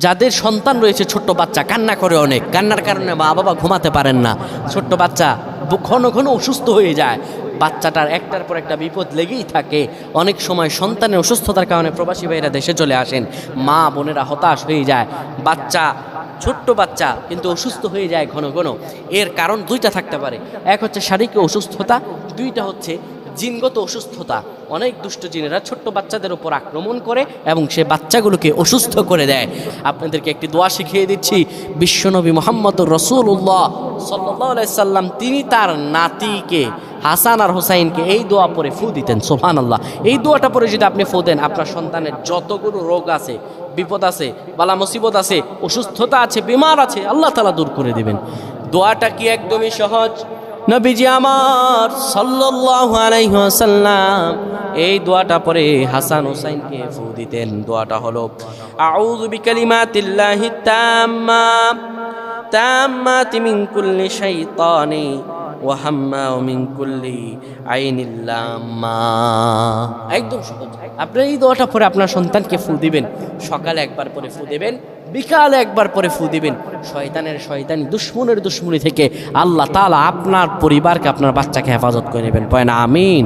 যাদের সন্তান রয়েছে, ছোট্ট বাচ্চা কান্না করে, অনেক কান্নার কারণে মা বাবা ঘুমাতে পারেন না, ছোট্ট বাচ্চা ঘন ঘন অসুস্থ হয়ে যায়, বাচ্চাটার একটার পর একটা বিপদ লেগেই থাকে। অনেক সময় সন্তানের অসুস্থতার কারণে প্রবাসী ভাইরা দেশে চলে আসেন, মা বোনেরা হতাশ হয়ে যায়, বাচ্চা ছোট্ট বাচ্চা কিন্তু অসুস্থ হয়ে যায় ঘন ঘন। এর কারণ দুইটা থাকতে পারে, এক হচ্ছে শারীরিক অসুস্থতা, দুইটা হচ্ছে জিনগত অসুস্থতা। অনেক দুষ্ট জিনেরা ছোট্ট বাচ্চাদের উপর আক্রমণ করে এবং সে বাচ্চাগুলোকে অসুস্থ করে দেয়। আপনাদেরকে একটি দোয়া শিখিয়ে দিচ্ছি। বিশ্বনবী মুহাম্মদুর রাসূলুল্লাহ সাল্লাল্লাহু আলাইহি সাল্লাম তিনি তার নাতিকে হাসান আর হোসাইনকে এই দোয়া পরে ফু দিতেন। সুবহানাল্লাহ। এই দোয়াটা পরে যদি আপনি ফু দেন, আপনার সন্তানের যতগুলো রোগ আছে, বিপদ আছে, বালা মুসিবত আছে, অসুস্থতা আছে, বিমার আছে, আল্লাহ তাআলা দূর করে দিবেন। দোয়াটা কি একদমই সহজ। নবীজি আমার সাল্লাল্লাহু আলাইহি ওয়াসাল্লাম এই দোয়াটা পরে হাসান হোসাইনকে ফু দিতেন। দোয়াটা হলো আউযু বিকালিমাতিল্লাহি তাম্মাতি মিন কুল্লি শাইতানি ওয়া হাম্মা ওয়া মিন কুল্লি আইনিল লাম্মা। একদম সহজ। আপনি এই দোয়াটা পরে আপনার সন্তানকে ফু দিবেন। সকালে একবার পরে ফু দিবেন, বিকালে একবার পরে ফু দিবেন। শয়তানি দুশ্মনের দুশ্মনী থেকে আল্লাহ তাআলা আপনার পরিবারকে, আপনার বাচ্চাকে হেফাজত করে নেবেন। পয়না আমিন।